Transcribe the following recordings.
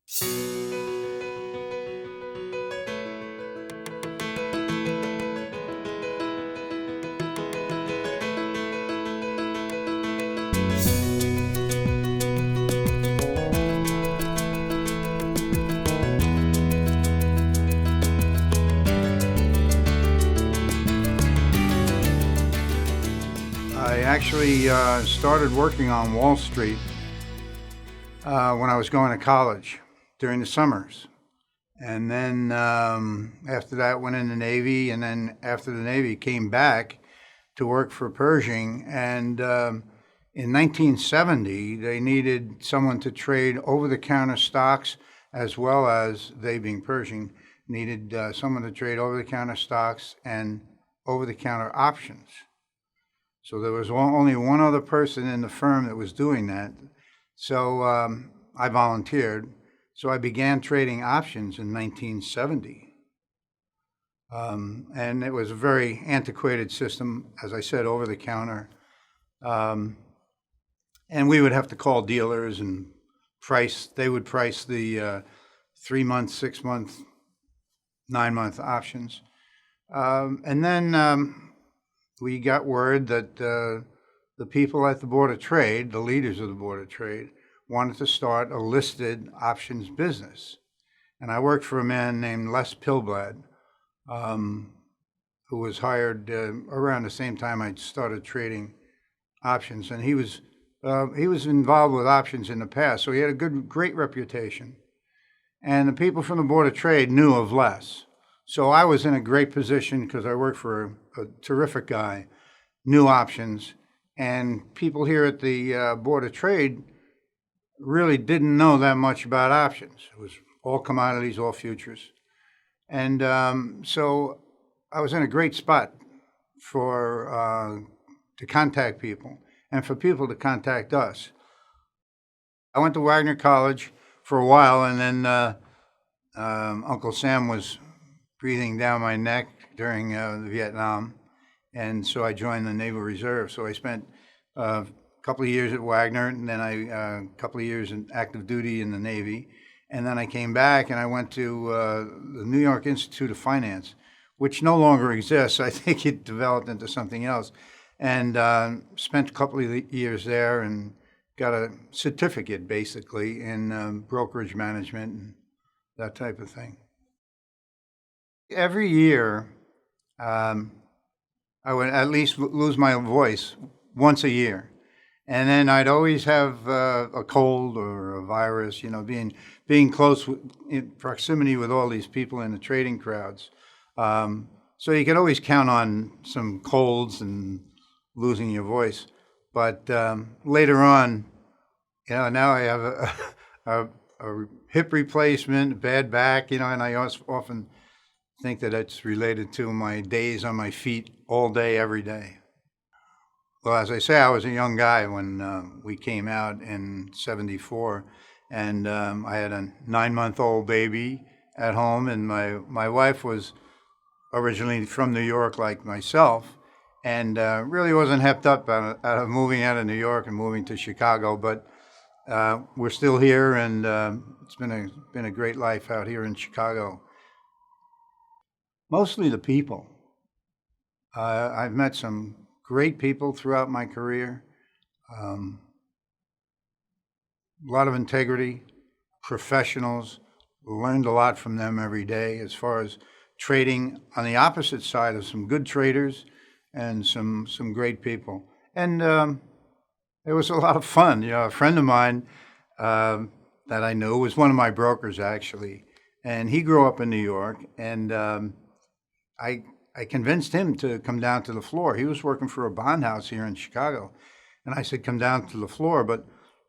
I actually started working on Wall Street when I was going to college during the summers. And then after that went in the Navy, and then after the Navy came back to work for Pershing. And in 1970, they needed someone to trade over-the-counter stocks, as well as, they being Pershing, needed someone to trade over-the-counter stocks and over-the-counter options. So there was only one other person in the firm that was doing that. So I volunteered. So I began trading options in 1970. And it was a very antiquated system, as I said, over the counter. And we would have to call dealers and they would price the 3-month, 6-month, 9-month options. And then we got word that the people at the Board of Trade, the leaders of the Board of Trade, wanted to start a listed options business. And I worked for a man named Les Pilblad, who was hired around the same time I started trading options. And he was involved with options in the past, so he had a great reputation. And the people from the Board of Trade knew of Les. So I was in a great position because I worked for a terrific guy, knew options, and people here at the Board of Trade really didn't know that much about options. It was all commodities, all futures. And so I was in a great spot to contact people and for people to contact us. I went to Wagner College for a while, and then Uncle Sam was breathing down my neck during the Vietnam, and so I joined the Naval Reserve. So I spent a couple of years at Wagner, and then a couple of years in active duty in the Navy, and then I came back and I went to the New York Institute of Finance, which no longer exists. I think it developed into something else, and spent a couple of years there and got a certificate basically in brokerage management and that type of thing. Every year, I would at least lose my voice once a year. And then I'd always have a cold or a virus, being close in proximity with all these people in the trading crowds. So you could always count on some colds and losing your voice. But later on, now I have a hip replacement, a bad back, and I often think that it's related to my days on my feet all day, every day. Well, as I say, I was a young guy when we came out in '74, and I had a 9-month-old baby at home, and my wife was originally from New York like myself, and really wasn't hepped up out of moving out of New York and moving to Chicago, but we're still here, and it's been a great life out here in Chicago. Mostly the people. I've met some great people throughout my career. A lot of integrity, professionals. Learned a lot from them every day as far as trading on the opposite side of some good traders and some great people. And it was a lot of fun. A friend of mine that I knew was one of my brokers, actually. And he grew up in New York, and I convinced him to come down to the floor. He was working for a bond house here in Chicago. And I said, come down to the floor. But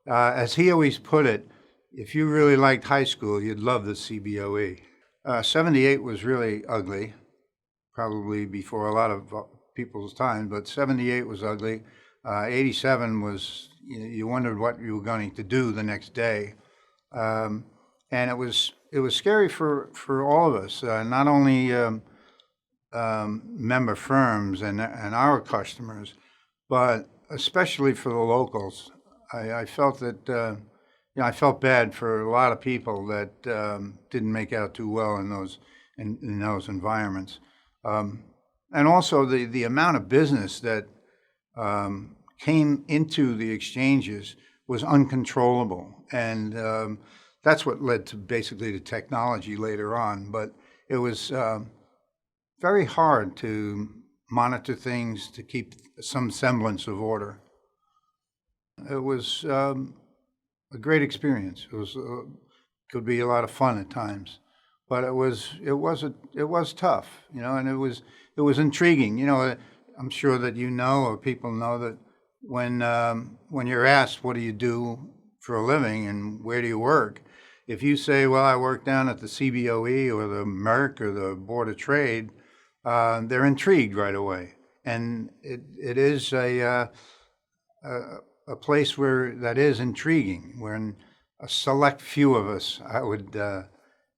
as he always put it, if you really liked high school, you'd love the CBOE. 78 was really ugly, probably before a lot of people's time, but 78 was ugly. 87 was, you wondered what you were going to do the next day. And it was scary for all of us, not only member firms and our customers, but especially for the locals. I felt that I felt bad for a lot of people that didn't make out too well in those environments. And also the amount of business that came into the exchanges was uncontrollable. And that's what led to basically the technology later on. But it was very hard to monitor things, to keep some semblance of order. It was a great experience. It was could be a lot of fun at times, but it was tough, and it was intriguing. I'm sure that or people know that when you're asked what do you do for a living and where do you work, if you say, well, I work down at the CBOE or the Merck or the Board of Trade, they're intrigued right away, and it is a place where that is intriguing. When a select few of us, I would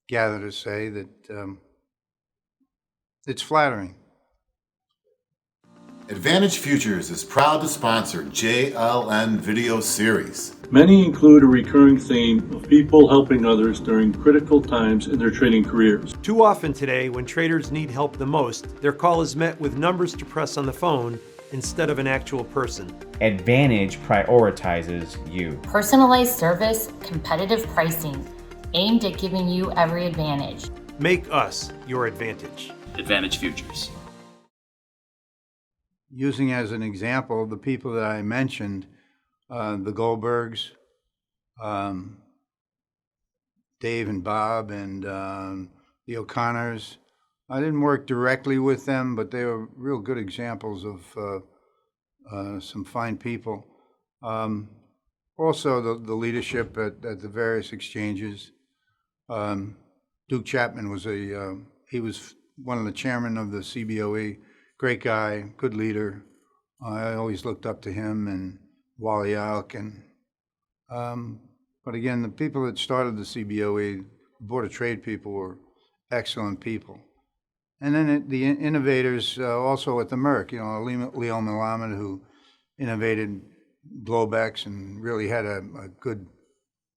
gather to say that it's flattering. Advantage Futures is proud to sponsor JLN Video Series. Many include a recurring theme of people helping others during critical times in their trading careers. Too often today, when traders need help the most, their call is met with numbers to press on the phone instead of an actual person. Advantage prioritizes you. Personalized service, competitive pricing, aimed at giving you every advantage. Make us your advantage. Advantage Futures. Using as an example the people that I mentioned, the Goldbergs, Dave and Bob, and the O'Connors. I didn't work directly with them, but they were real good examples of some fine people. Also, the leadership at the various exchanges. Duke Chapman was he was one of the chairmen of the CBOE. Great guy, good leader. I always looked up to him, and Wally Alk. But again, the people that started the CBOE, Board of Trade people, were excellent people. And then the innovators also at the Merck, Leo Melamed, who innovated Globex and really had a good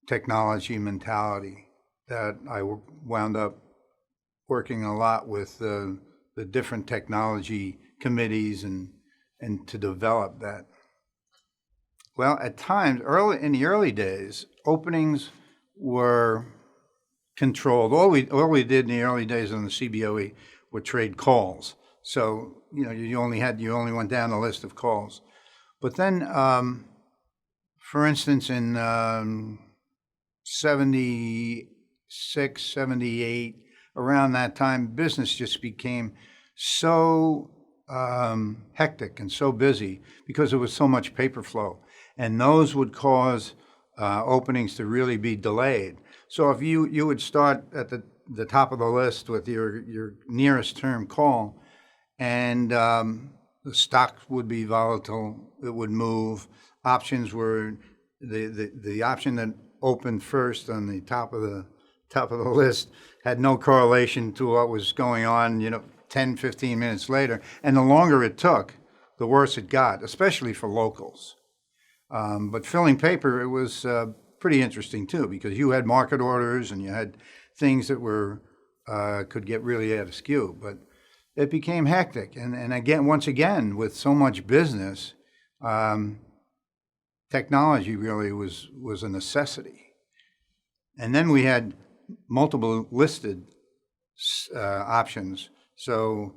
technology mentality, that I wound up working a lot with the different technology committees and to develop that. Well, at times, in the early days, openings were controlled. All we did in the early days on the CBOE were trade calls. So you only went down the list of calls. But then, for instance, in 76, 78, around that time, business just became so hectic and so busy because there was so much paper flow, and those would cause openings to really be delayed. So if you would start at the top of the list with your nearest term call, and the stock would be volatile, it would move. Options were the option that opened first on the top of the list had no correlation to what was going on, 10, 15 minutes later. And the longer it took, the worse it got, especially for locals. But filling paper, it was pretty interesting too, because you had market orders and you had things that could get really out of skew. But it became hectic. And once again, with so much business, technology really was a necessity. And then we had multiple listed options. So,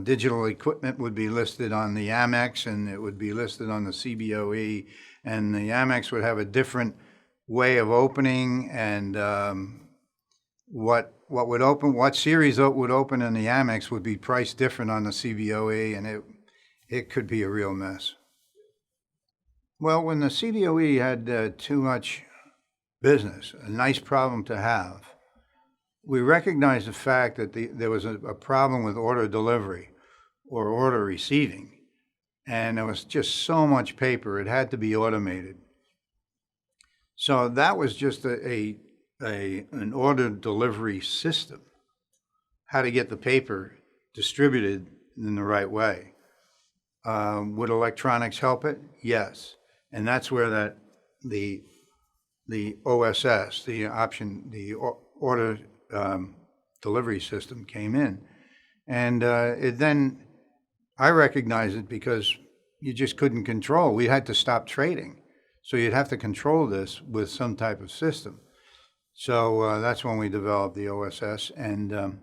digital equipment would be listed on the Amex, and it would be listed on the CBOE, and the Amex would have a different way of opening, and what series would open in the Amex would be priced different on the CBOE, and it could be a real mess. Well, when the CBOE had too much business, a nice problem to have, we recognized the fact that there was a problem with order delivery or order receiving, and there was just so much paper, it had to be automated. So that was just an order delivery system, how to get the paper distributed in the right way. Would electronics help it? Yes. And that's where the the OSS, the order delivery system came in. And I recognized it because you just couldn't control. We had to stop trading. So you'd have to control this with some type of system. So that's when we developed the OSS. And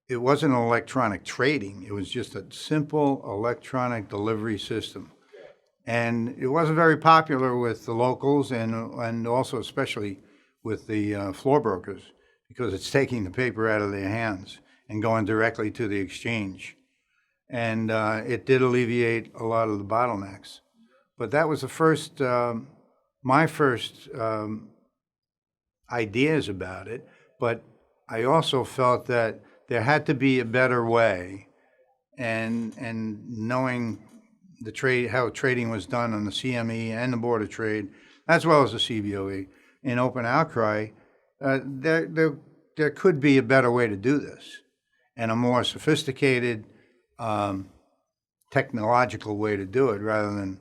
it wasn't electronic trading. It was just a simple electronic delivery system. And it wasn't very popular with the locals and also especially with the floor brokers, because it's taking the paper out of their hands and going directly to the exchange. And it did alleviate a lot of the bottlenecks. But that was the first, my first ideas about it. But I also felt that there had to be a better way, and knowing the trade, how trading was done on the CME and the Board of Trade, as well as the CBOE in open outcry, there could be a better way to do this, and a more sophisticated technological way to do it, rather than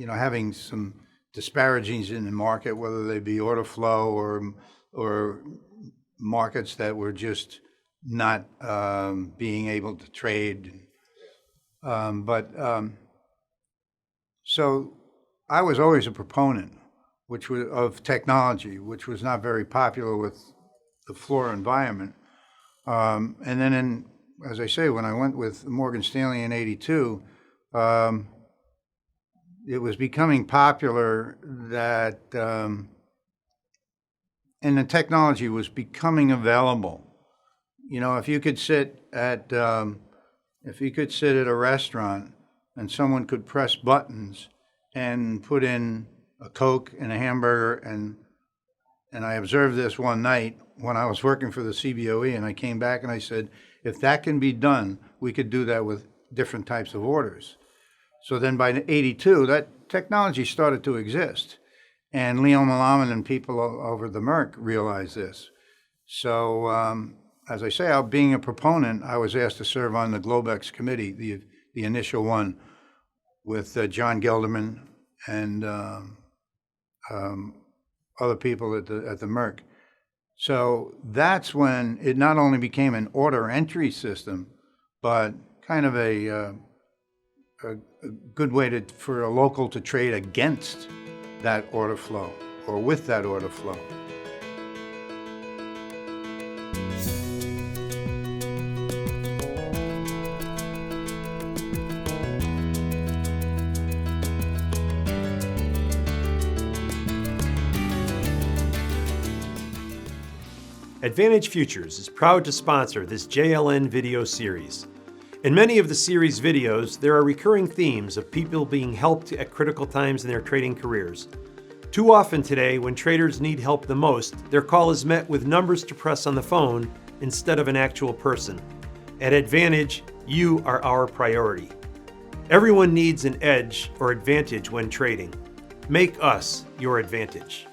having some disparages in the market, whether they be order flow or markets that were just not being able to trade. So I was always a proponent, of technology, which was not very popular with the floor environment. And then, as I say, when I went with Morgan Stanley in '82, it was becoming popular that, and the technology was becoming available. If you could sit at a restaurant and someone could press buttons and put in a Coke and a hamburger, and I observed this one night when I was working for the CBOE, and I came back and I said, if that can be done, we could do that with different types of orders. So then by '82, that technology started to exist. And Leo Melamed and people over the Merck realized this. So, as I say, being a proponent, I was asked to serve on the Globex Committee, the initial one, with John Geldermann and other people at the Merck. So that's when it not only became an order entry system, but kind of a good way for a local to trade against that order flow, or with that order flow. Advantage Futures is proud to sponsor this JLN video series. In many of the series videos, there are recurring themes of people being helped at critical times in their trading careers. Too often today, when traders need help the most, their call is met with numbers to press on the phone instead of an actual person. At Advantage, you are our priority. Everyone needs an edge or advantage when trading. Make us your advantage.